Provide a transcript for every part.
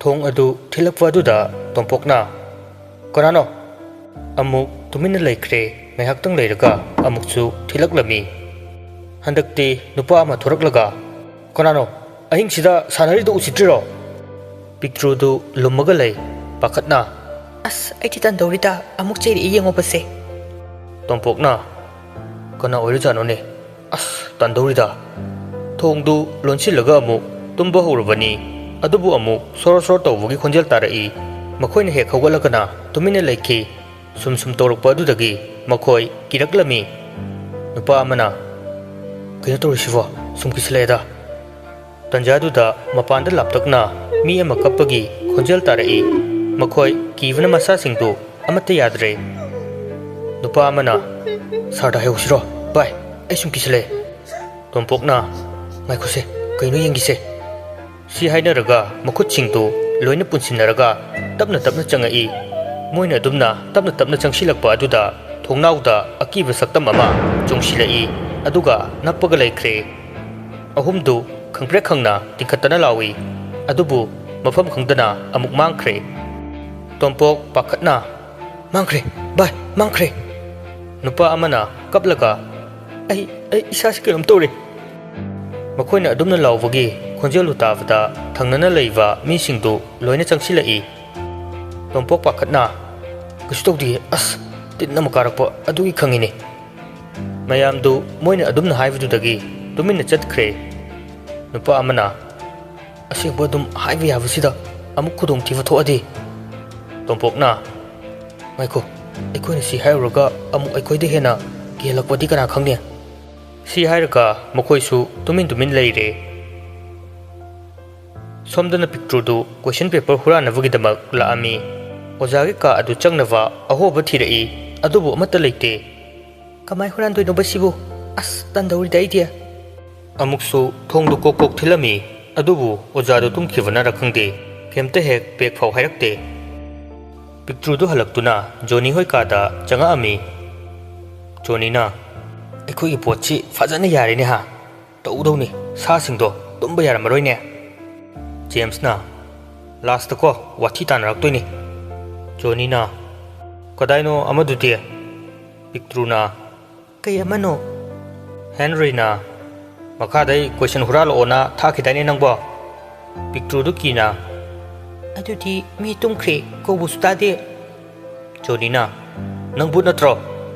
थोंग अदु थिलकवा अदुदा तोंपोकना कनानो अमुक Tumin लेख्रे ngaihaktung leiraga amukchu thilaklammi handakti nupa ama thoraklaga konano ahing sida sanari do usitriro pictru du lummaga lei pakhatna as ai ti tan dorita amuk cheri yengo pase tompokna kana oiru jano ne as tan dorida thong du lonsilaga amu tumba horubani adubu amu sor sor tawugi khonjel tarai makhoina he khawgalagana tumine leikhi sum sum torukpa adudagi makhoi kiraklami nupa amana kaya torisiwa sum kisleda tanjaduda mapanda laptakna mi ama kappagi khonjel tarai makhoi kivana masa singdu amata yadre nupa amana sarda heusiro bai ai sum kisle tompokna mai khose kaino yengise si hainaraga makhut singdu loina punsinaraga tapna tapna changai moina dumna tapna tapna changsilakpa aduda thongnauda akiba saktam ama chongsilai aduga nappaga laikre ahumdu khangpre khangna tikhatana lawi adubu mafam khangdana amuk mangkhre tompok pakhatna mangkhre bai mangkhre nupa amana kaplaga ai isa sikelom tore makhoina adumna lawbagi khonjelu tabada thangnana leiwa mi singdu loina changsilai tompok pakhatna kushtokdi as tinna makarakpa adugi khangini mayamdu moina adumna haibududagi tuminna chatkhre nupa amana asingbo dum haibi yabusida amuk khudong thiwa thoadi tompokna maiko ekoina si hairaga amuk ekoide hena gelakpadi kana khangni si hairaga mokhoisu tumin leire somdana picture du question paper huranavagi damak laami ojagi ka adu changnava ahoba thirai adubu amata leite kamai huran doi no basibu as tan dori dai dia amuksu thongdu kokok thilami adubu ojadu tumkhivana rakhangde kemte hek pek phau hairakte picture du halaktuna joni hoi ka da changa ami joni na ekoi pochi fajana yare ne ha tawdoni sa singdo tumba yaramaroi ne james na last ko wathi tan raktoi joni na kadaino amadute picture na kaya mano henry na makadai question hural ona thakidani nangbo picture du kina aduti mi tumkhre ko bustade joni na nangbu natro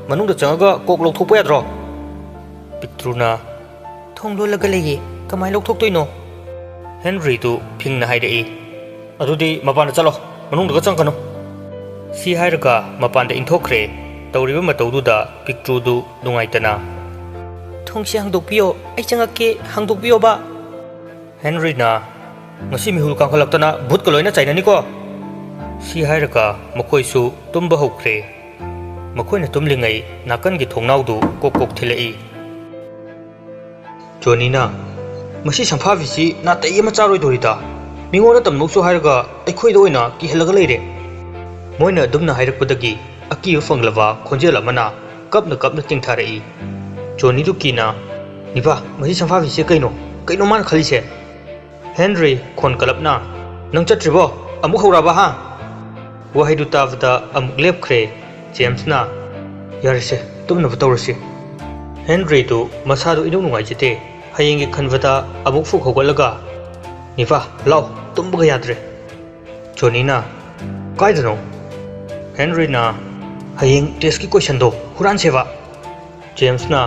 manungda changaga kok lokthokpa yadro picture na thonglo laga leye kamai lokthoktoino henry du phingna haidai adudi mapana chalo manungda changkano si hairaga mapanda inthokre tawriba matawduda picture du nungaitana thongsi hangdokpio ai changake hangdokpio ba henry na ngasi mihul kangkhalaktana bhut kaloina chainani ko si hairaga mokhoisu tumba hokre mokhoina tumlingai nakan gi thongnaudu kokok thilai jonina masi sampha visi na tayema charoi dorita mingona tamnoksu hairaga aikhoida oina ki helaga leire moina dumna hairakpadagi aki fanglava khonjel amana kapna tingtharai joni du kina niba masi sampha visi kaino man khalise henry khon kalapna nang chatribo amuk horaba ha wahaidu tavda amuk lepkhre james na yarise tumna batawrasi henry du masadu inung nungai jete hayengi khanvada amuk fu khogalaga niba law tumbaga yadre joni na kaidano henry na hayeng test ki question do huran seva james na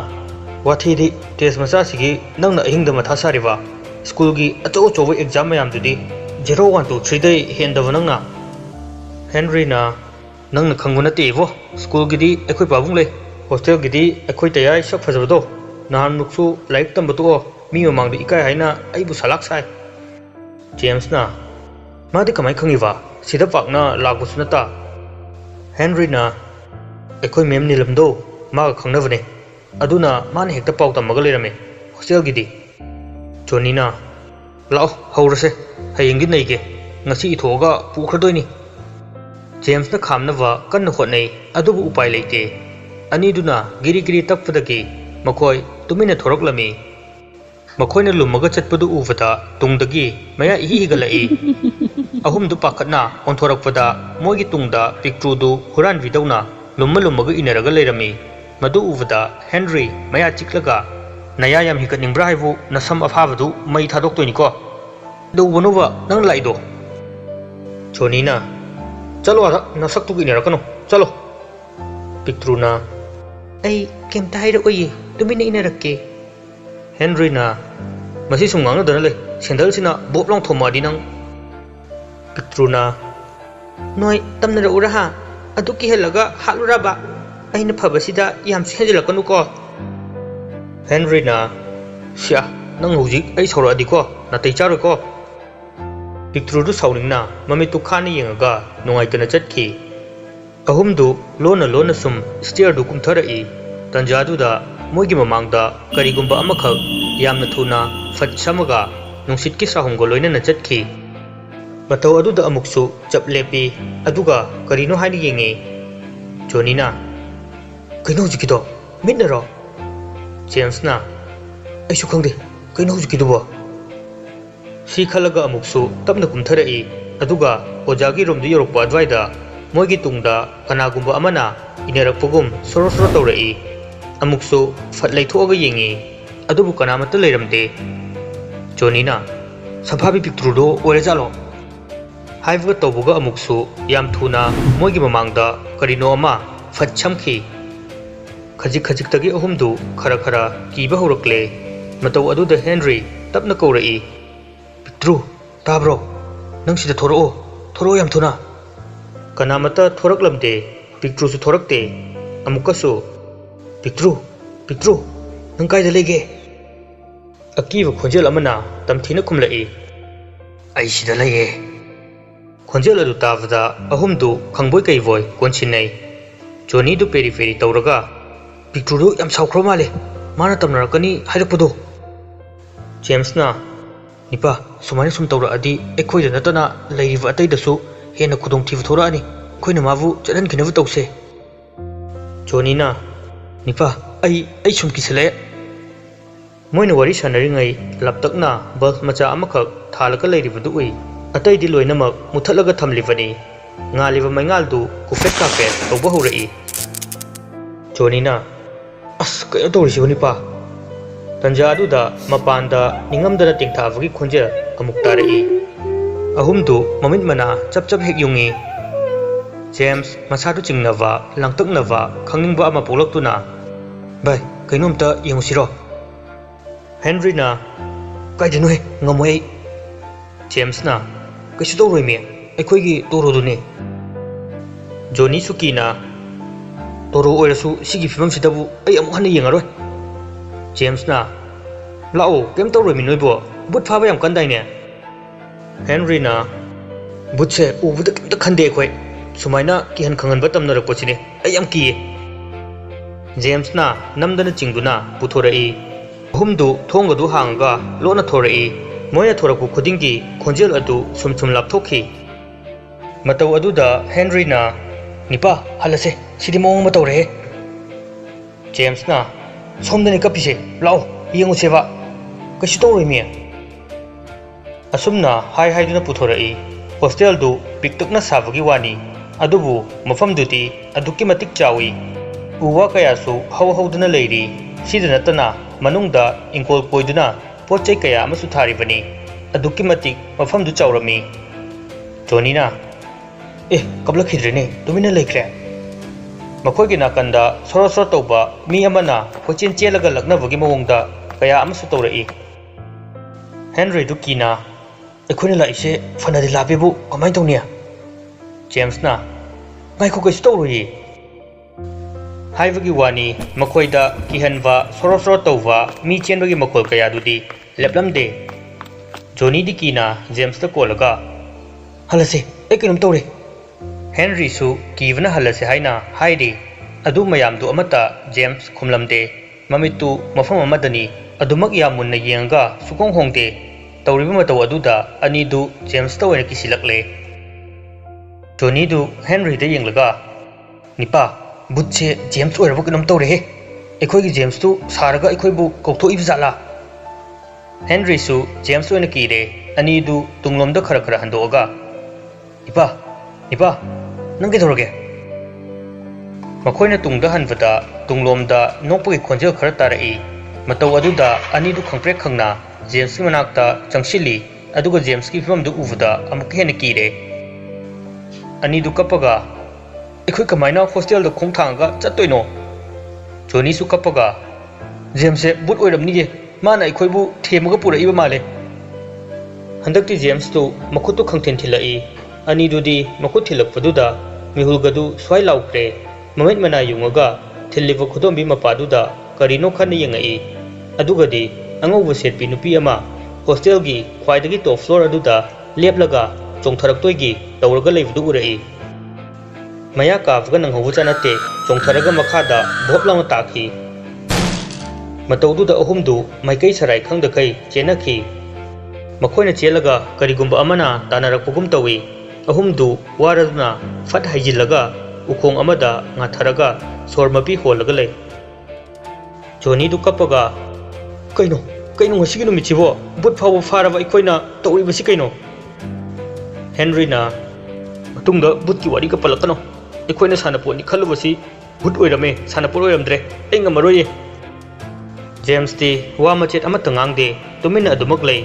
wathi di test masa sigi nangna ahingda matha sariwa school gi acho exam mayam dudi 0 1 2 3 dai hendava nangna henry na nangna khanguna te wo school gi di ekoi pabung le hostel gi di ekoi tayai sak phajabdo nahan nuksu life tambato mi mamang di ikai haina aibu salak sai james na madi kamai khangiwa sida pakna lagbusnata henry na ekoi mem nilamdo ma khangnavane aduna man hekta pau tamaga lerame hostel gi di joni na lao haurase hayengi neige ngasi ithoga pukhrdoini james na khamnawa kanna khotnei adubu upai leite ani duna giri tappadagi makoi tumina thoroklami मखोइना लुमगा चटपदु उबदा तुंगदगी मया इहि हिगलई अहुमदु पाखतना ओंथोरकपदा मोगी तुंगदा पिक्ट्रुदु हुरान विदौना लुमगा इनरगा Laramie मदु उबदा Henry मया चिक्लगा नया याम हिकनिंग्ब्रा हाइबु नसम अफाबदु मई थादोक्तोइनिको दौबनुवा नंग लाइदो जोनीना चलो आदा नसक्तुगु इनरकनो चलो पिक्ट्रुना अई केमता हाइरकोये तुमिना इनरक्के हेनरीना मसी सुंगांगदना ले सेंडलसिना बोपलांग थोमादि नंग पिक्ट्रुना नोय तमनरउरा हा अदु किहलगा हालुराबा अइना फबसिदा याम सेंजलकनुको हेनरीना श्या नंग हुजिक अई सौरादिको नातै चारोको पिक्ट्रुदु साउनिंगना ममितु खाना येंगा नुंगाइतना चटखी अहुमदु लोना लोना सुम स्टेयरदु कुमथरई तंजादुदा मोगी ममांगदा करिगुंबा अमखक यामना थुना फट समगा नुंसितकी साहुंगो लोइनना चटखी मतौ अदुदा अमुकसु चपलेपी अदुगा करिनो हानि येंगे जोनीना कइनो हुजिकिदो मिटनरो जेम्सना अइसु खंदे कइनो हुजिकिदुबो सी खलगा अमुकसु तबना कुमथरई अदुगा ओजागी रोमदु योरकपा अद्वाइदा मोगी तुंगदा कनागुंबा अमना इनरकपगुम सोरो सोरो तौरई अमुकसु फट लैथोगा येंगे अदुबु कनामत लेरमदे जोनीना सफाबी पिक्ट्रुदो ओरेजालो हाइबगा तौबगा अमुकसु याम थुना मोगी ममांगदा करिनो अमा फट छमखी खजिक खजिक तगी अहुमदु खरा खरा कीबा होरकले मतौ अदुदा हेनरी तबना कौरई पिक्ट्रु ताब्रो नंग सिदा थोरो याम थुना कनामत थोरकलमदे पिक्ट्रुसु थोरकते अमुकसु पिक्ट्रु नंग कायदा लेगे अकीब खोंजेल अमना तमथीना खुमलई आई सिदा लइए खोंजेल अदु ताबदा अहुमदु खंगबोय कइबोय कोनसिनै जोनीदु पेरी पेरी तौरगा पिक्ट्रुदु याम साउख्रो माले माना तमनरकनी हाइरकपदो जेम्सना निपा सुमाइना सुम तौरअदि एखोइदा नतना लैरिबा अतैदसु हेना खुदोंथिबा थोरआनी खोइना माबु चलनखिनबु तौसे जोनीना निपा आई सुम किसले मोइना वारी सानरिङै लपतकना बल्ब मचा अमखक थालका लैरिबदु उइ अतैदि लोइनमक मुथलगा थमलिबनी ngali ba maingal du kufet kafet tawba hurei Jonina as kayo to risiwani pa tanja du da mapanda ningamdana tingthabagi khonjel amuk tarei ahum du mamit mana chap chap hek yungi James masadu chingnava langtaknava khangingba ama pulaktuna bai kainomta yengusiro Henry na kaidinu he ngamoi James na kaisu to roimi ꯑꯩꯈꯣꯏꯒꯤ ꯇꯣꯔꯣꯗꯨꯅꯤ ꯖꯣꯅꯤ ꯁꯨꯀꯤꯅ ꯇꯣꯔꯣ ꯑꯣꯏꯔꯁꯨ ꯁꯤꯒꯤ ꯐꯤꯕꯝꯁꯤꯗꯕꯨ ꯑꯩ ꯑꯃꯨꯛ ꯍꯟꯅ ꯌꯦꯡꯉꯔꯣꯏ ꯖꯦꯝꯁꯅ ꯂꯥꯛꯑꯣ ꯀꯩꯝ ꯇꯧꯔꯣꯏꯃꯤ ꯅꯣꯏꯕꯣ ꯕꯨꯠ ꯐꯥꯕ ꯌꯥꯝ ꯀꯟꯗꯥꯏꯅꯦ ꯍꯦꯟꯔꯤꯅ ꯕꯨꯠꯁꯦ ꯎꯕꯗ ꯀꯩꯝꯇ ꯈꯟꯗꯦ ꯑꯩꯈꯣꯏ ꯁꯨꯃꯥꯏꯅ ꯀꯤꯍꯟ ꯈꯪꯍꯟꯕ ꯇꯝꯅꯔꯛꯄꯁꯤꯅꯤ ꯑꯩ ꯌꯥꯝ ꯀꯤꯌꯦ ꯖꯦꯝꯁꯅ ꯅꯝꯗꯅ ꯆꯤꯡꯗꯨꯅ ꯄꯨꯊꯣꯔꯛꯏ ꯑꯍꯨꯝꯗꯨ ꯊꯣꯡꯒꯗꯨ ꯍꯥꯡꯉꯒ ꯂꯣꯟꯅ ꯊꯣꯔꯛꯏ ꯃꯣꯏꯅ ꯊꯣꯔꯛꯄ ꯈꯨꯗꯤꯡꯒꯤ ꯈꯣꯟꯖꯦꯜ ꯑꯗꯨ ꯁꯨꯝ ꯁꯨꯝ ꯂꯥꯞꯊꯣꯛꯈꯤ मतौ अदुदा हेनरीना निपा हलसे सिदि मोंग म तौरे जेम्सना सोमदनि कपिसे लाओ येंगुसेबा कइसु तौरोइमि असुमना हाय हायदुना पुथोरई हॉस्टेल दु पिकतकना साबगी वानी अदुबु मफमदुति अदुकी मतिक चावी उवा कयासु हव हवदुना लेरी सिदा नतना मनुंगदा इंकोल कोइदुना पोचै कया अमसु थारिबनी अदुकी मतिक मफमदु चावरमी जोनीना ए कबलखिद्रेने तुमिना लेख्रे मखोइगी नाकंदा सोरो सोरो तौबा मी अमना कोचिन चेलगा लग्नबगी मवंगदा कया अमसु तौरई हेनरी दुकीना एखोइना लाइसे फनादि लाबेबु कमाय तौनिया जेम्सना गाइखो कइसु तौरोई हाइबगी वानी मखोइदा किहनवा सोरो सोरो तौबा मी चेनबगी मखोल कया दुदी लेपलमदे जोनी दिकीना जेम्सता कोलगा हलसे ए किनुम तौरे हेनरी सु कीवना हलसे हाइना हाइदी अदु मयामदु अमता जेम्स खुमलमदे ममितु मफम अमदनी अदुमक यामुन्ना येंगा सुकोंग होंगदे तौरिबा मतौ अदुदा अनिदु जेम्स ता ओइना किसिलकले जोनी दु हेनरी दे येंगलगा निपा बुतसे जेम्स ओइरबु किनुम तौरे हे एखोइगी जेम्स तु सारगा एखोइबु कौथोइब जाला ꯍꯦꯟꯔꯤꯁꯨ ꯖꯦꯝꯁ ꯑꯣꯏꯅ ꯀꯤꯔꯦ ꯑꯅꯤꯗꯨ ꯇꯨꯡꯂꯣꯝꯗ ꯈꯔ ꯈꯔ ꯍꯟꯗꯣꯛꯑꯒ ꯏꯄꯥ ꯏꯄꯥ ꯅꯪ ꯀꯩꯗꯧꯔꯒꯦ ꯃꯈꯣꯏꯅ ꯇꯨꯡꯗ ꯍꯟꯕꯗ ꯇꯨꯡꯂꯣꯝꯗ ꯅꯣꯛꯄꯒꯤ ꯈꯣꯟꯖꯦꯜ ꯈꯔ ꯇꯥꯔꯛꯏ ꯃꯇꯧ ꯑꯗꯨꯗ ꯑꯅꯤꯗꯨ ꯈꯪꯄ꯭ꯔꯦꯛ ꯈꯪꯅ ꯖꯦꯝꯁꯀꯤ ꯃꯅꯥꯛꯇ ꯆꯪꯁꯤꯜꯂꯤ ꯑꯗꯨꯒ ꯖꯦꯝꯁꯀꯤ ꯐꯤꯚꯝꯗꯨ ꯎꯕꯗ ꯑꯃꯨꯛꯀ ꯍꯦꯟꯅ ꯀꯤꯔꯦ ꯑꯅꯤꯗꯨ ꯀꯞꯄꯒ ꯑꯩꯈꯣꯏ ꯀꯃꯥꯏꯅ ꯍꯣꯁꯇꯦꯜꯗ ꯈꯣꯡ ꯊꯥꯡꯉꯒ ꯆꯠꯇꯣꯏꯅꯣ ꯖꯣꯅꯤꯁꯨ ꯀꯞꯄꯒ ꯖꯦꯝꯁꯁꯦ ꯕꯨꯠ ꯑꯣꯏꯔꯝꯅꯤꯌꯦ ꯃꯥꯅ ꯑꯩꯈꯣꯏꯕꯨ ꯊꯦꯝꯃꯒ ꯄꯨꯔꯛꯏꯕ ꯃꯥꯜꯂꯦ ꯍꯟꯗꯛꯇꯤ ꯖꯦꯝꯁꯇꯨ ꯃꯈꯨꯠꯇꯨ ꯈꯪꯊꯤꯟ ꯊꯤꯜꯂꯛꯏ ꯑꯅꯤꯗꯨꯗꯤ ꯃꯈꯨꯠ ꯊꯤꯜꯂꯛꯄꯗꯨꯗ ꯃꯤꯍꯨꯜꯒꯗꯨ ꯁ꯭ꯋꯥꯏ ꯂꯥꯎꯈ꯭ꯔꯦ ꯃꯃꯤꯠ ꯃꯅꯥ ꯌꯨꯡꯉꯒ ꯊꯤꯜꯂꯤꯕ ꯈꯨꯗꯣꯝꯕꯤ ꯃꯄꯥꯗꯨꯗ ꯀꯔꯤꯅꯣ ꯈꯟꯅ ꯌꯦꯡꯉꯛꯏ ꯑꯗꯨꯒꯗꯤ ꯑꯉꯧꯕ ꯁꯦꯠꯄꯤ ꯅꯨꯄꯤ ꯑꯃ ꯍꯣꯁꯇꯦꯜꯒꯤ ꯈ꯭ꯋꯥꯏꯗꯒꯤ ꯇꯣꯞ ꯐ꯭ꯂꯣꯔ ꯑꯗꯨꯗ ꯂꯦꯞꯂꯒ ꯆꯣꯡꯊꯔꯛꯇꯣꯏꯒꯤ ꯇꯧꯔꯒ ꯂꯩꯕꯗꯨ ꯎꯔꯛꯏ ꯃꯌꯥ ꯀꯥꯕꯒ ꯅꯪꯍꯧꯕꯖꯥ ꯅꯠꯇꯦ ꯆꯣꯡꯊꯔꯒ ꯃꯈꯥꯗ ꯚꯣꯞ ꯂꯥꯎꯅ ꯇꯥꯈꯤ ꯃꯇꯧꯗꯨꯗ ꯑꯍꯨꯝꯗꯨ ꯃꯥꯏꯀꯩ ꯁꯔꯥꯏ ꯈꯪꯗꯈꯩ ꯆꯦꯟꯅꯈꯤ ꯃꯈꯣꯏꯅ ꯆꯦꯜꯂꯒ ꯀꯔꯤꯒꯨꯝꯕ ꯑꯃꯅ ꯇꯥꯟꯅꯔꯛꯄꯒꯨꯝ ꯇꯧꯏ ꯑꯍꯨꯝꯗꯨ ꯋꯥꯔꯗꯨꯅ ꯐꯠ ꯍꯩꯖꯤꯜꯂꯒ ꯎꯈꯣꯡ ꯑꯃꯗ ꯉꯥꯊꯔꯒ ꯁꯣꯔ ꯃꯄꯤ ꯍꯣꯜꯂꯒ ꯂꯩ ꯖꯣꯅꯤꯗꯨ ꯀꯞꯄꯒ ꯀꯩꯅꯣ ꯉꯁꯤꯒꯤ ꯅꯨꯃꯤꯠꯁꯤꯕꯣ ꯕꯨꯠ ꯐꯥꯎꯕ ꯐꯥꯔꯕ ꯑꯩꯈꯣꯏꯅ ꯇꯧꯔꯤꯕꯁꯤ ꯀꯩꯅꯣ ꯍꯦꯟꯔꯤꯅ ꯃꯇꯨꯡꯗ ꯕꯨꯠꯀꯤ ꯋꯥꯔꯤꯒ ꯄꯜꯂꯛꯀꯅꯣ ꯑꯩꯈꯣꯏꯅ ꯁꯥꯟꯅꯄꯣꯠꯅꯤ ꯈꯜꯂꯨꯕꯁꯤ ꯕꯨꯠ ꯑꯣꯏꯔꯝꯃꯦ ꯁꯥꯟꯅꯄꯣꯠ ꯑꯣꯏꯔꯝꯗ꯭ꯔꯦ ꯑꯩ ꯉꯝꯃꯔꯣꯏꯌꯦ ꯖꯦꯝꯁꯇꯤ ꯋꯥ ꯃꯆꯦꯠ ꯑꯃꯠꯇ ꯉꯥꯡꯗꯦ ꯇꯨꯃꯤꯟꯅ ꯑꯗꯨꯃꯛ ꯂꯩ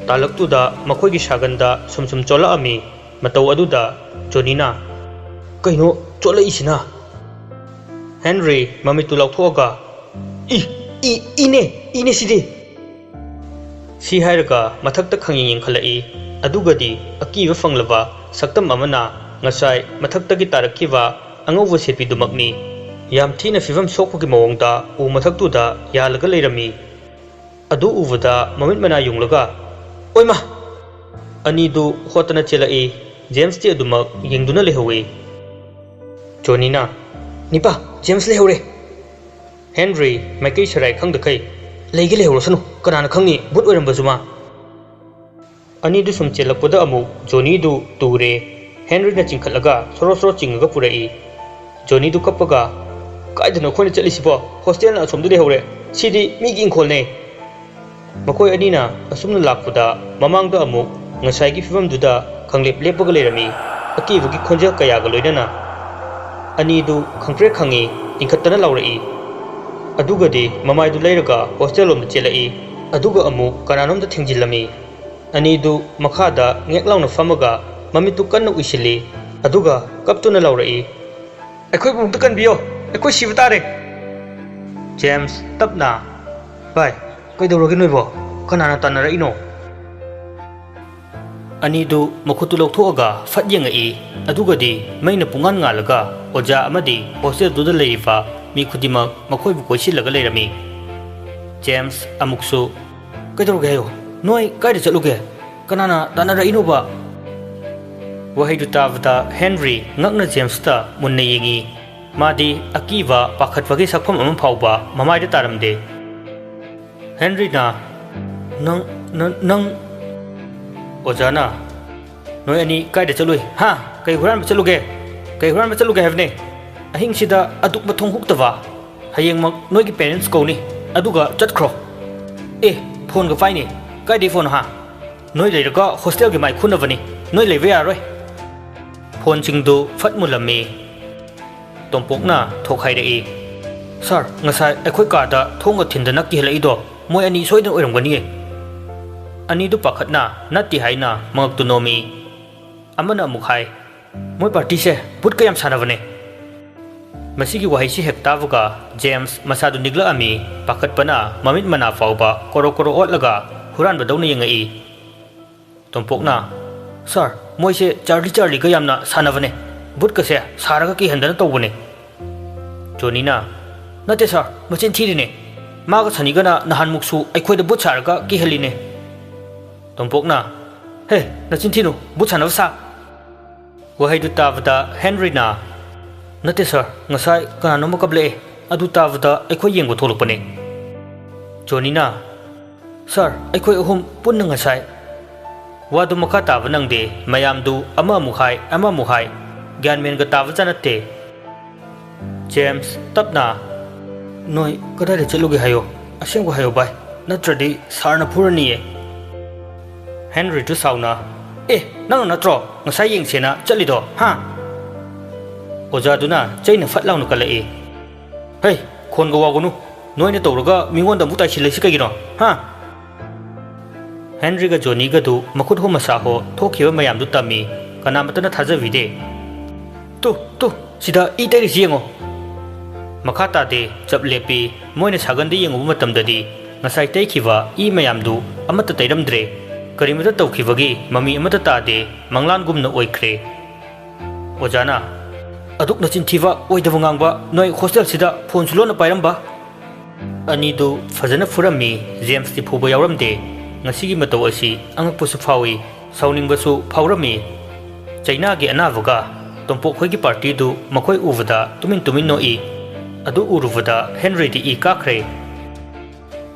ꯇꯥꯂꯛꯇꯨꯗ ꯃꯈꯣꯏꯒꯤ ꯁꯥꯒꯟꯗ ꯁꯨꯝ ꯆꯣꯠꯂꯛꯑꯝꯃꯤ ꯃꯇꯧ ꯑꯗꯨꯗ ꯖꯣꯅꯤꯅ ꯀꯩꯅꯣ ꯆꯣꯠꯂꯛꯏꯁꯤꯅ ꯍꯦꯟꯔꯤ ꯃꯃꯤꯠꯇꯨ ꯂꯥꯎꯊꯣꯛꯑꯒ ꯏꯅꯦ ꯁꯤꯗꯤ ꯁꯤ ꯍꯥꯏꯔꯒ ꯃꯊꯛꯇ ꯈꯪꯌꯦꯡ ꯌꯦꯡꯈꯠꯂꯛꯏ ꯑꯗꯨꯒꯗꯤ ꯑꯀꯤꯕ ꯐꯪꯂꯕ ꯁꯛꯇꯝ ꯑꯃꯅ ꯉꯁꯥꯏ ꯃꯊꯛꯇꯒꯤ ꯇꯥꯔꯛꯈꯤꯕ ꯑꯉꯧꯕ ꯁꯦꯠꯄꯤꯗꯨꯃꯛꯅꯤ ꯌꯥꯝ ꯊꯤꯅ ꯐꯤꯚꯝ ꯁꯣꯛꯄꯒꯤ ꯃꯑꯣꯡꯗ ꯎ ꯃꯊꯛꯇꯨꯗ ꯌꯥꯜꯂꯒ ꯂꯩꯔꯝꯃꯤ ꯑꯗꯨ ꯎꯕꯗ ꯃꯃꯤꯠ ꯃꯅꯥ ꯌꯨꯡꯂꯒ ꯑꯣꯏꯃꯥ ꯑꯅꯤꯗꯨ ꯍꯣꯠꯇꯅ ꯆꯦꯜꯂꯛꯏ ꯖꯦꯝꯁꯇꯤ ꯑꯗꯨꯃꯛ ꯌꯦꯡꯗꯨꯅ ꯂꯩꯍꯧꯏ ꯖꯣꯅꯤꯅ ꯅꯤꯄꯥ ꯖꯦꯝꯁ ꯂꯩꯍꯧꯔꯦ ꯍꯦꯟꯔꯤ ꯃꯥꯏꯀꯩ ꯁꯔꯥꯏ ꯈꯪꯗꯈꯩ ꯂꯩꯍꯧꯔꯁꯅꯨ ꯀꯅꯥꯅ ꯈꯪꯅꯤ ꯕꯨꯠ ꯑꯣꯏꯔꯝꯕꯁꯨ ꯃꯥ ꯑꯅꯤꯗꯨ ꯁꯨꯝ ꯆꯦꯜꯂꯛꯄꯗ ꯑꯃꯨꯛ ꯖꯣꯅꯤꯗꯨ ꯇꯨꯔꯦ ꯍꯦꯟꯔꯤꯅ ꯆꯤꯡꯈꯠꯂꯒ ꯁꯣꯔꯣ ꯁꯣꯔꯣ ꯆꯤꯡꯉꯒ ꯄꯨꯔꯛꯏ ꯖꯣꯅꯤꯗꯨ ꯀꯞꯄꯒ ꯀꯥꯏꯗꯅꯣ ꯑꯩꯈꯣꯏꯅ ꯆꯠꯂꯤꯁꯤꯕꯣ ꯍꯣꯁꯇꯦꯜꯅ ꯑꯁꯣꯝꯗ ꯂꯩꯍꯧꯔꯦ ꯁꯤꯗꯤ ꯃꯤꯒꯤ ꯏꯪꯈꯣꯜꯅꯦ ꯃꯈꯣꯏ ꯑꯅꯤꯅ ꯑꯁꯨꯝꯅ ꯂꯥꯛꯄꯗ ꯃꯃꯥꯡꯗ ꯑꯃꯨꯛ ꯉꯁꯥꯏꯒꯤ ꯐꯤꯚꯝꯗꯨꯗ ꯈꯪꯂꯦꯞ ꯂꯦꯞꯄꯒ ꯂꯩꯔꯝꯃꯤ ꯑꯀꯤꯕꯒꯤ ꯈꯣꯟꯖꯦꯜ ꯀꯌꯥꯒ ꯂꯣꯏꯅꯅ ꯑꯅꯤꯗꯨ ꯈꯪꯄ꯭ꯔꯦꯛ ꯈꯪꯉꯤ ꯏꯟꯈꯠꯇꯅ ꯂꯥꯎꯔꯛꯏ ꯑꯗꯨꯒꯗꯤ ꯃꯃꯥꯏꯗꯨ ꯂꯩꯔꯒ ꯍꯣꯁꯇꯦꯜꯂꯣꯝꯗ ꯆꯦꯜꯂꯛꯏ ꯑꯗꯨꯒ ꯑꯃꯨꯛ ꯀꯅꯥꯅꯣꯝꯗ ꯊꯦꯡꯖꯤꯜꯂꯝꯃꯤ ꯑꯅꯤꯗꯨ ꯃꯈꯥꯗ ꯉꯦꯛ ꯂꯥꯎꯅ ꯐꯝꯃꯒ ꯃꯃꯤꯠꯇꯨ ꯀꯟꯅ ꯎꯏꯁꯤꯜꯂꯤ ꯑꯗꯨꯒ ꯀꯞꯇꯨꯅ ꯂꯥꯎꯔꯛꯏ ꯑꯩꯈꯣꯏꯕꯨ ꯑꯃꯨꯛꯇ ꯀꯟꯕꯤꯌꯣ ꯑꯩꯈꯣꯏ ꯁꯤꯕ ꯇꯥꯔꯦ ꯖꯦꯝꯁ ꯇꯞꯅ ꯚꯥꯏ ꯀꯩꯗꯧꯔꯒꯦ ꯅꯣꯏꯕꯣ ꯀꯅꯥꯅ ꯇꯥꯟꯅꯔꯛꯏꯅꯣ ꯑꯅꯤꯗꯨ ꯃꯈꯨꯠꯇꯨ ꯂꯧꯊꯣꯛꯑꯒ ꯐꯠ ꯌꯦꯡꯉꯛꯏ ꯑꯗꯨꯒꯗꯤ ꯃꯩꯅ ꯄꯨꯡꯉꯥꯟ ꯉꯥꯜꯂꯒ ꯑꯣꯖꯥ ꯑꯃꯗꯤ ꯍꯣꯁꯇꯦꯜꯗꯨꯗ ꯂꯩꯔꯤꯕ ꯃꯤ ꯈꯨꯗꯤꯡꯃꯛ ꯃꯈꯣꯏꯕꯨ ꯀꯣꯏꯁꯤꯜꯂꯒ ꯂꯩꯔꯝꯃꯤ ꯖꯦꯝꯁ ꯑꯃꯨꯛꯁꯨ ꯀꯩꯗꯧꯔꯒꯦ ꯍꯥꯏꯌꯣ ꯅꯣꯏ ꯀꯥꯏꯗ ꯆꯠꯂꯨꯒꯦ ꯀꯅꯥꯅ ꯇꯥꯟꯅꯔꯛꯏꯅꯣꯕ ꯋꯥꯍꯩꯗꯨ ꯇꯥꯕꯗ ꯍꯦꯟꯔꯤ ꯉꯛꯅ ꯖꯦꯝꯁꯇ ꯃꯨꯟꯅ ꯌꯦꯡꯉꯤ ꯃꯥꯗꯤ ꯑꯀꯤꯕ ꯄꯥꯈꯠꯄꯒꯤ ꯁꯛꯐꯝ ꯑꯃ ꯐꯥꯎꯕ ꯃꯃꯥꯏꯗ ꯇꯥꯔꯝꯗꯦ ꯍꯦꯟꯔꯤꯅ ꯅꯪ ꯑꯣꯖꯥꯅ ꯅꯣꯏ ꯑꯅꯤ ꯀꯥꯏꯗ ꯆꯠꯂꯨꯏ ꯍꯥ ꯀꯩ ꯍꯨꯔꯥꯟꯕ ꯆꯠꯂꯨꯒꯦ ꯍꯥꯏꯕꯅꯦ ꯑꯍꯤꯡꯁꯤꯗ ꯑꯗꯨꯛ ꯃꯊꯣꯡ ꯍꯨꯛꯇꯕ ꯍꯌꯦꯡꯃꯛ ꯅꯣꯏꯒꯤ ꯄꯦꯔꯦꯟꯁ ꯀꯧꯅꯤ ꯑꯗꯨꯒ ꯆꯠꯈ꯭ꯔꯣ ꯐꯣꯟꯒ ꯄꯥꯏꯅꯤ ꯀꯥꯏꯗꯩ ꯐꯣꯟ ꯍꯥ ꯅꯣꯏ ꯂꯩꯔꯒ ꯍꯣꯁꯇꯦꯜꯒꯤ ꯃꯥꯏ ꯈꯨꯅꯕꯅꯤ ꯅꯣꯏ ꯂꯩꯕ ꯌꯥꯔꯣꯏ ꯐꯣꯟꯁꯤꯡꯗꯨ ꯐꯠ ꯃꯨꯜꯂꯝꯃꯤ ꯇꯣꯝꯄꯣꯛꯅ ꯊꯣꯛꯍꯥꯏꯔꯛꯏ ꯁꯥꯔ ꯉꯁꯥꯏ ꯑꯩꯈꯣꯏ ꯀꯥꯔꯗ ꯊꯣꯡꯒ ꯊꯤꯟꯗꯅ ꯀꯤꯍꯜꯂꯛꯏꯗꯣ ꯃꯣꯏ ꯑꯅꯤ ꯁꯣꯏꯗꯅ ꯑꯣꯏꯔꯝꯒꯅꯤꯌꯦ ꯑꯅꯤꯗꯨ ꯄꯥꯈꯠꯅ ꯅꯠꯇꯦ ꯍꯥꯏꯅ ꯃꯉꯛꯇꯨ ꯅꯣꯝꯃꯤ ꯑꯃꯅ ꯑꯃꯨꯛ ꯍꯥꯏ ꯃꯣꯏ ꯄꯥꯔꯇꯤꯁꯦ ꯕꯨꯠꯀ ꯌꯥꯝ ꯁꯥꯟꯅꯕꯅꯦ ꯃꯁꯤꯒꯤ ꯋꯥꯍꯩꯁꯤ ꯍꯦꯛ ꯇꯥꯕꯒ ꯖꯦꯝꯁ ꯃꯁꯥꯗꯨ ꯅꯤꯛꯂꯛꯑꯝꯃꯤ ꯄꯥꯈꯠꯄꯅ ꯃꯃꯤꯠ ꯃꯅꯥ ꯐꯥꯎꯕ ꯀꯣꯔꯣ ꯀꯣꯔꯣ ꯑꯣꯠꯂꯒ ꯍꯨꯔꯥꯟꯕꯗꯧꯅ ꯌꯦꯡꯉꯛꯏ ꯇꯣꯝꯄꯣꯛꯅ ꯁꯥꯔ ꯃꯣꯏꯁꯦ ꯆꯥꯔꯂꯤꯒ ꯌꯥꯝꯅ ꯁꯥꯟꯅꯕꯅꯦ ꯕꯨꯠꯀꯁꯦ ꯁꯥꯔꯒ ꯀꯤꯍꯟꯗꯅ ꯇꯧꯕꯅꯦ ꯖꯣꯅꯤꯅ ꯅꯠꯇꯦ ꯁꯥꯔ ꯃꯆꯤꯟ ꯊꯤꯔꯤꯅꯦ ꯃꯥꯒ ꯁꯅꯤꯒꯅ ꯅꯍꯥꯟꯃꯨꯛꯁꯨ ꯑꯩꯈꯣꯏꯗ ꯕꯨꯠ ꯁꯥꯔꯒ ꯀꯤꯍꯜꯂꯤꯅꯦ ꯇꯣꯝꯄꯣꯛꯅ ꯍꯦ ꯅꯆꯤꯟ ꯊꯤꯅꯨ ꯕꯨꯠ ꯁꯥꯟꯅꯕ ꯁꯥ ꯋꯥꯍꯩꯗꯨ ꯇꯥꯕꯗ ꯍꯦꯟꯔꯤꯅ ꯅꯠꯇꯦ ꯁꯥꯔ ꯉꯁꯥꯏ ꯀꯅꯥꯅꯣꯝꯃ ꯀꯞꯂꯛꯑꯦ ꯑꯗꯨ ꯇꯥꯕꯗ ꯑꯩꯈꯣꯏ ꯌꯦꯡꯕ ꯊꯣꯛꯂꯛꯄꯅꯦ ꯖꯣꯅꯤꯅ ꯁꯥꯔ ꯑꯩꯈꯣꯏ ꯑꯍꯨꯝ ꯄꯨꯟꯅ ꯉꯁꯥꯏ ꯋꯥꯗꯨ ꯃꯈꯥ ꯇꯥꯕ ꯅꯪꯗꯦ ꯃꯌꯥꯝꯗꯨ ꯑꯃꯃꯨꯛ ꯍꯥꯏ ꯒ꯭ꯌꯥꯟ ꯃꯦꯟꯒ ꯇꯥꯕꯖꯥ ꯅꯠꯇꯦ ꯖꯦꯝꯁ ꯇꯞꯅ ꯅꯣꯏ ꯀꯗꯥꯏꯗ ꯆꯠꯂꯨꯒꯦ ꯍꯥꯏꯌꯣ ꯑꯁꯦꯡꯕ ꯍꯥꯏꯌꯣ ꯚꯥꯏ नत्रदि सारना फुरनिये हेनरी तु साउना ए नंग नत्रो ngसाई यंगसेना चलिदो हा ओजादुना चैना फटलाउन कलए हे खोन गो वागुनु नोइने तौरगा मिंगोंदा मुताइ सिलेसि कगिनो हा हेनरी गा जोनी गा दु मखुद हो मसा हो थोखिबा मयाम दु तमी कनामतना थाजविदे तु सिदा इ तैरिसि यंगो मखा तादे चप लेपी मोइने सागंदे यंगु मतमददी ngसाई तैखिबा इ मयाम दु अमत तैरमद्रे करिमता तौखिबगी ममी अमत तादे मंगलानगुमना ओइख्रे ओजाना अदुक नचिनथिबा ओइदबा ngang नोइ हॉस्टल सिदा फोन सुलोना पाइरमबा अनिदु फजना फुरमी जेम्स ति फुबा यावरमदे ngasiगी मतौ असि अंगपुसु फावी साउनिंगबसु फावरमी चाइना गे अनावगा तोंपो खोइगी पार्टी दु मखोइ उवदा तुमिन नोइ अदु उरुवदा हेनरी ति इ काख्रे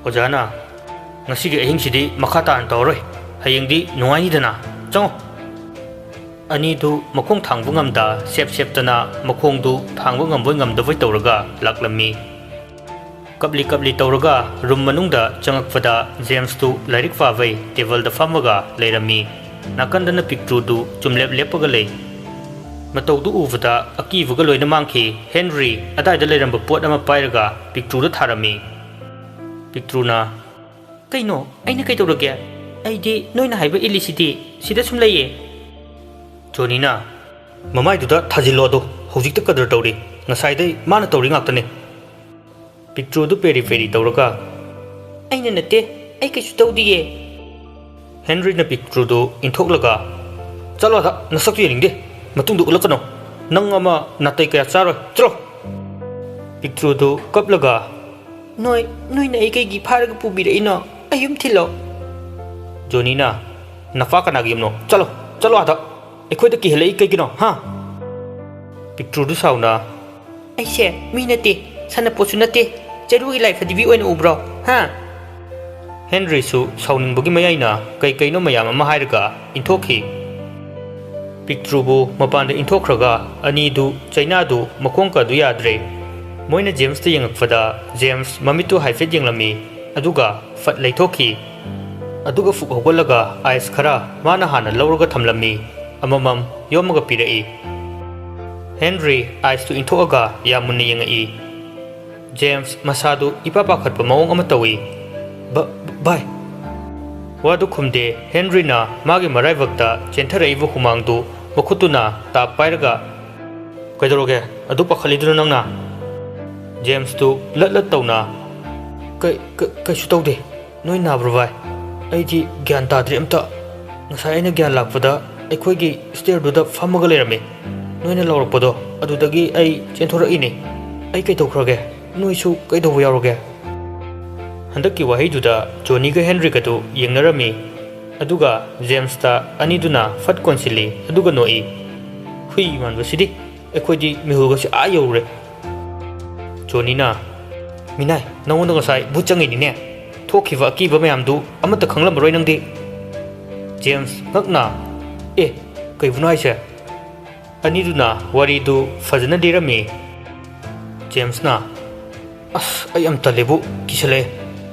ओजाना ngasiगी अहिंगसिदि मखा तान तौरoi हयेंगदि नुवाइनिदना चंगो अनिदु मखोंग थांगबु ngamda सेप मखोंगदु थांगबु ngamबoi ngamदबoi तौरगा लाक्लमी कबली तौरगा रूम मनुंगदा चंगकफदा जेम्स तु लाइरिक फावै टेबल द फमगा लेरमी नाकंदना पिक्ट्रू दु चुमलेप लेपगा ले मतौदु उवदा अकीवगा लोइना मांखी हेनरी अदाइदा लेरंब पोट अमा पाइरगा पिक्ट्रू द थारमी पिक्ट्रूना कइनो आइना कइ तौरगे आइदि नोइना हाइबा इलिसिटी सिदा सुम लैये जोनीना ममाइदुदा थाजिलोदो हौजिकता कदर तौरी ngसाइदै माना तौरी ngakतने पिक्ट्रूदु पेरी तौरगा आइना नते आइ कैसु तौदिये हेनरी ना पिक्ट्रूदु इंथोकलगा चलो दा नसक्तु येनिंगदे मतुंदु उलकनो नंग अमा नातै कया चारो चलो पिक्ट्रूदु कपलगा नोइ ना आइ कैगी फारगा पुबिरइनो आयुम थिलो जोनीना नफा कनागी यमनो चलो आदा एखोइदा किहलै कैगिनो हा पिक्ट्रूदु साउना आइसे मी नते सना पोसु नते चरुगी लाइफ दिबी ओइन उब्रो हा हेनरी सु साउनिंगबगी मयाइना कैनो मयाम अमा हाइरगा इंथोखी पिक्ट्रूबु मपानदा इंथोखरगा अनिदु चाइनादु मखोंका दु याद्रे मोइना जेम्स ता यंगकफदा जेम्स ममितु हाइफेट यंगलमी अदुगा फट लैथोखी अदुगा फुक होगलगा आइस खरा माना हाना लौरगा थमलमी अममम योमगा पिरई हेनरी आइस तु इंथोगा यामुन्ने यंगई जेम्स मसादु इपा पाखतपा मवोंग अमा तौई बाय वादु खुमदे हेनरीना मागे मराइवक्ता चेंथरइबु हुमांगदु मखुतुना ता पाइरगा कैदरोगे अदु पखलिदुना नंगना जेम्स तु लत तौना कैसु तौदे नोइ नाब्रो बाय अइदि ज्ञान ताद्रे अमता ngसाइ आइना ज्ञान लाकपदा अखोइगी स्टेयरदुदा फमगा लेरमे नोइना लौरकपदो अदुदगी अइ चेंथोरइने अइ कैतौखरगे नोइसु कैदौबो यावरोगे हंदकी वहीदुदा जोनीगा हेनरीगदु यंगनरमी अदुगा जेम्सता अनिदुना फट कोनसिली अदुगा नोई हुई मानबसिदि अखोइदि मिहुगसि आ यौरे जोनीना मिनाय नंगोंदा ngसाइ बुचंगिनिने थोखिबा अकीबा मयामदु अमता खंगलमरोय नंदि जेम्स ngakna ए कैबुनो हाइसे अनिदुना वारीदु फजना दिरमी जेम्सना अस आई अम तलेबु किसले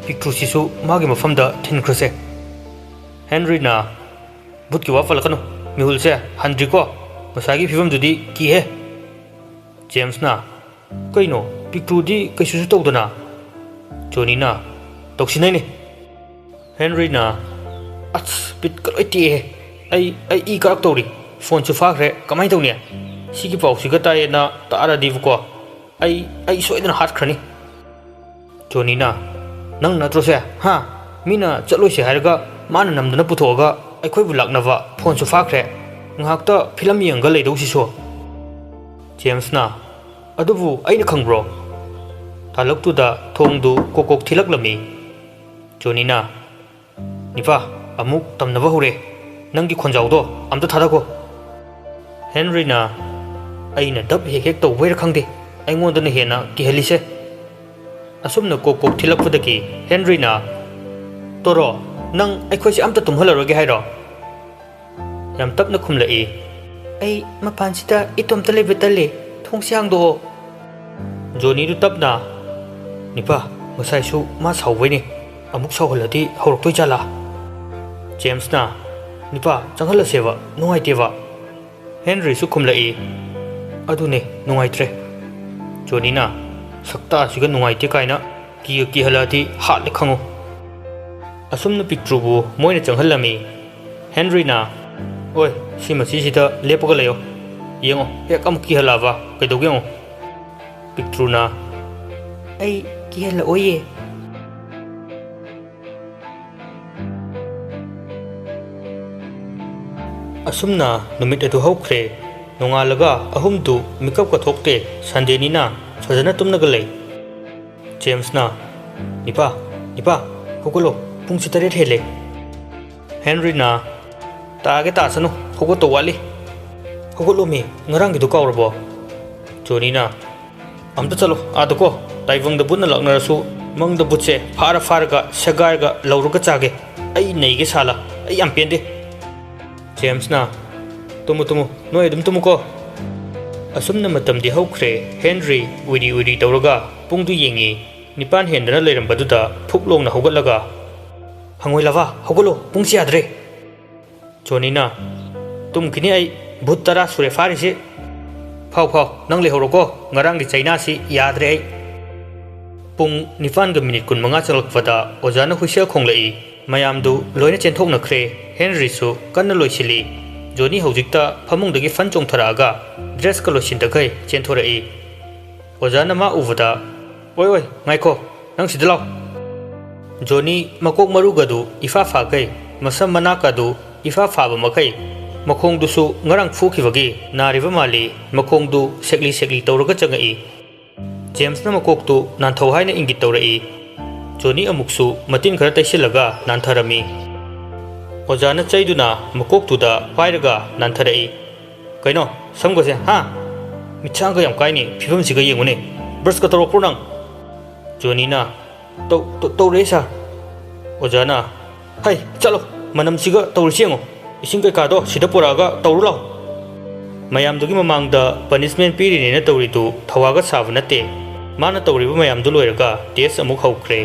पिक्ट्रूसिसु मागे मफमदा थिनख्रसे हेनरीना बुतकी वाफलकनो मिहुलसे हंद्रिको मसागी फिवमदुदी किहे जेम्सना कैनो पिक्ट्रूदी कैसुसु तौदना जोनीना तौसिनैने हेनरीना अस पिट कलोइती आई ई करक तौरी फोन सु फाखरे कमाइ तौने सिगी पाउसिगा तायेना तारादिबको आई सोइदना हातखरनी जोनीना नंग नत्रोसे हा मीना चलोइसे हारगा माना नमदना पुथोगा अखोइबु लाकनवा फोन सु फाखरे ngakta फिल्म यंगा लेदौसिसो जेम्सना अदुबु आइना खंग्रो थालक्तुदा थोंदु कोकोक थिलकलमी जोनीना निपा अमुक तमनबा हुरे नंगी खोंजाउदो अमता थादाको हेनरीना आइना दब हेक तौबैर खंगदे आइंगोंदना हेना किहलिसे असुमना कोकोक थिलकपदकी हेनरीना तोरो नंग अखोइसे अमता तुम्हलरोगे हाइरो याम तपना खुमलई आई मपानसिदा इतोमता लेबे तले थोंसे हांदो जोनीदु तपना निपा ngसाइसु मा सावबैने ꯑꯃꯨꯛ ꯁꯥꯎꯍꯜꯂꯗꯤ ꯍꯧꯔꯛꯇꯣꯏ ꯖꯥꯠꯂꯥ? ꯖꯦꯝꯁꯅ ꯅꯤꯄꯥ ꯆꯪꯍꯜꯂꯁꯦꯕ ꯅꯨꯡꯉꯥꯏꯇꯦꯕ꯫ ꯍꯦꯟꯔꯤꯁꯨ ꯈꯨꯝꯂꯛꯏ ꯑꯗꯨꯅꯦ ꯅꯨꯡꯉꯥꯏꯇ꯭ꯔꯦ꯫ ꯖꯣꯅꯤꯅ ꯁꯛꯇꯥꯁꯤꯒ ꯅꯨꯡꯉꯥꯏꯇꯦ ꯀꯥꯏꯅ ꯀꯤꯍꯜꯂꯛꯑꯗꯤ ꯍꯥꯠꯂꯦ ꯈꯪꯉꯨ꯫ ꯑꯁꯨꯝꯅ ꯄꯤꯛꯇ꯭ꯔꯨꯕꯨ ꯃꯣꯏꯅ ꯆꯪꯍꯜꯂꯝꯃꯤ꯫ ꯍꯦꯟꯔꯤꯅ ꯑꯣꯏ ꯁꯤ ꯃꯆꯤꯁꯤꯗ ꯂꯦꯞꯄꯒ ꯂꯩꯌꯣ ꯌꯦꯡꯉꯣ ꯍꯦꯛ ꯑꯃꯨꯛ ꯀꯤꯍꯜꯂꯛꯑꯕ ꯀꯩꯗꯧꯒꯦ ꯌꯦꯡꯉꯣ꯫ ꯄꯤꯛꯇ꯭ꯔꯨꯅ ꯑꯩ ꯀꯤꯍꯜꯂꯛꯑꯣꯏꯌꯦ꯫ ꯑꯁꯨꯝꯅ ꯅꯨꯃꯤꯠ ꯑꯗꯨ ꯍꯧꯈ꯭ꯔꯦ꯫ ꯅꯣꯡꯉꯥꯜꯂꯒ ꯑꯍꯨꯝꯗꯨ ꯃꯤꯀꯞꯀ ꯊꯣꯛꯇꯦ꯫ ꯁꯟꯗꯦꯅꯤꯅ ꯐꯖꯅ ꯇꯨꯝꯅꯒ ꯂꯩ꯫ ꯖꯦꯝꯁꯅ ꯅꯤꯄꯥ ꯍꯧꯒꯠꯂꯣ ꯄꯨꯡꯁꯤ 8 ꯍꯦꯜꯂꯦ꯫ ꯍꯦꯟꯔꯤꯅ ꯇꯥꯒꯦ ꯇꯥꯁꯅꯨ ꯍꯧꯒꯠꯇꯧ ꯋꯥꯠꯂꯤ꯫ ꯍꯧꯒꯠꯂꯣꯃꯤ ꯉꯔꯥꯡꯒꯤꯗꯣ ꯀꯥꯎꯔꯕꯣ? ꯖꯣꯅꯤꯅ ꯑꯝꯇ ꯆꯠꯂꯣ ꯑꯥꯗꯀꯣ ꯇꯥꯏꯕꯪꯗ ꯕꯨꯠꯅ ꯂꯥꯛꯅꯔꯁꯨ ꯃꯪꯗ ꯕꯨꯠꯁꯦ ꯐꯥꯔꯒ ꯁꯦꯒꯥꯏꯔꯒ ꯂꯧꯔꯒ ꯆꯥꯒꯦ꯫ ꯑꯩ ꯅꯩꯒꯦ ꯁꯥꯜꯂ ꯑꯩ ꯌꯥꯝ ꯄꯦꯟꯗꯦ꯫ ꯖꯦꯝꯁꯅ ꯇꯨꯝꯃꯨ ꯅꯣꯏ ꯑꯗꯨꯝ ꯇꯨꯝꯃꯨꯀꯣ꯫ ꯑꯁꯨꯝꯅ ꯃꯇꯝꯗꯤ ꯍꯧꯈ꯭ꯔꯦ꯫ ꯍꯦꯟꯔꯤ ꯎꯏꯔꯤ ꯇꯧꯔꯒ ꯄꯨꯡꯗꯨ ꯌꯦꯡꯉꯤ꯫ 9 ꯍꯦꯟꯗꯅ ꯂꯩꯔꯝꯕꯗꯨꯗ ꯐꯨꯛ ꯂꯣꯡꯅ ꯍꯧꯒꯠꯂꯒ ꯍꯪꯉꯣꯏ ꯂꯥꯚꯥ ꯍꯧꯒꯠꯂꯣ ꯄꯨꯡꯁꯤ ꯌꯥꯗ꯭ꯔꯦ꯫ ꯖꯣꯅꯤꯅ ꯇꯨꯝꯈꯤꯅꯤ ꯑꯩ ꯚꯨꯠ 10 ꯁꯨꯔꯦ ꯐꯥꯔꯤꯁꯤ꯫ ꯐꯥꯎ ꯅꯪ ꯂꯩꯍꯧꯔꯣꯀꯣ ꯉꯔꯥꯡꯒꯤ ꯆꯩꯅꯥꯁꯤ ꯌꯥꯗ꯭ꯔꯦ ꯑꯩ꯫ ꯄꯨꯡ 9:25 ꯆꯪꯂꯛꯄꯗ ꯑꯣꯖꯥꯅ ꯍꯨꯏꯁꯦꯜ ꯈꯣꯡꯂꯛꯏ꯫ ꯃꯌꯥꯝꯗꯨ ꯂꯣꯏꯅ ꯆꯦꯟꯊꯣꯛꯅꯈ꯭ꯔꯦ꯫ ꯍꯦꯟꯔꯤꯁꯨ ꯀꯟꯅ ꯂꯣꯏꯁꯤꯜꯂꯤ꯫ ꯖꯣꯅꯤ ꯍꯧꯖꯤꯛꯇ ꯐꯃꯨꯡꯗꯒꯤ ꯐꯟ ꯆꯣꯡꯊꯔꯛꯑꯒ ꯗ꯭ꯔꯦꯁꯀ ꯂꯣꯏꯁꯤꯟꯗꯈꯩ ꯆꯦꯟꯊꯣꯔꯛꯏ꯫ ꯑꯣꯖꯥꯅ ꯃꯥ ꯎꯕꯗ ꯑꯣꯏ ꯉꯥꯏꯈꯣ ꯅꯪ ꯁꯤꯗ ꯂꯥꯎ꯫ ꯖꯣꯅꯤ ꯃꯀꯣꯛ ꯃꯔꯨꯒꯗꯨ ꯏꯐꯥ ꯐꯥꯈꯩ ꯃꯁꯝ ꯃꯅꯥꯀꯗꯨ ꯏꯐꯥ ꯐꯥꯕ ꯃꯈꯩ ꯃꯈꯣꯡꯗꯨꯁꯨ ꯉꯔꯥꯡ ꯐꯨꯈꯤꯕꯒꯤ ꯅꯥꯔꯤꯕ ꯃꯥꯜꯂꯤ꯫ ꯃꯈꯣꯡꯗꯨ ꯁꯦꯛꯂꯤ ꯇꯧꯔꯒ ꯆꯪꯉꯛꯏ꯫ ꯖꯦꯝꯁꯅ ꯃꯀꯣꯛꯇꯨ ꯅꯥꯟꯊꯧ ꯍꯥꯏꯅ ꯏꯪꯒꯤꯠ ꯇꯧꯔꯛꯏ꯫ ꯖꯣꯅꯤ ꯑꯃꯨꯛꯁꯨ ꯃꯇꯤꯟ ꯈꯔ ꯇꯩꯁꯤꯜꯂꯒ ꯅꯥꯟꯊꯔꯝꯃꯤ꯫ ꯑꯣꯖꯥꯅ ꯆꯩꯗꯨꯅ ꯃꯀꯣꯛꯇꯨꯗ ꯄꯥꯏꯔꯒ ꯅꯥꯟꯊꯔꯛꯏ꯫ ꯀꯩꯅꯣ ꯁꯝꯒꯁꯦ ꯍꯥ ꯃꯤꯠꯁꯥꯡꯒ ꯌꯥꯝ ꯀꯥꯏꯅꯤ ꯐꯤꯕꯝꯁꯤꯒ ꯌꯦꯡꯉꯨꯅꯦ ꯕ꯭ꯔꯁꯀ ꯇꯧꯔꯛꯄ꯭ꯔꯣ ꯅꯪ? ꯖꯣꯅꯤꯅ ꯇꯧꯔꯛꯑꯦ ꯁꯥꯔ꯫ ꯑꯣꯖꯥꯅ ꯍꯩ ꯆꯠꯂꯣ ꯃꯅꯝꯁꯤꯒ ꯇꯧꯔꯤꯁꯤ ꯌꯦꯡꯉꯣ ꯏꯁꯤꯡ ꯀꯩꯀꯥꯗꯣ ꯁꯤꯗ ꯄꯨꯔꯛꯑꯒ ꯇꯧꯔꯨ ꯂꯥꯎ꯫ ꯃꯌꯥꯝꯗꯨꯒꯤ ꯃꯃꯥꯡꯗ ꯄꯅꯤꯁꯃꯦꯟ ꯄꯤꯔꯤꯅꯦꯅ ꯇꯧꯔꯤꯗꯨ ꯊꯧꯋꯥꯒ ꯁꯥꯕ ꯅꯠꯇꯦ꯫ ꯃꯥꯅ ꯇꯧꯔꯤꯕ ꯃꯌꯥꯝꯗꯨ ꯂꯣꯏꯔꯒ ꯇꯦꯁ ꯑꯃꯨꯛ ꯍꯧꯈ꯭ꯔꯦ꯫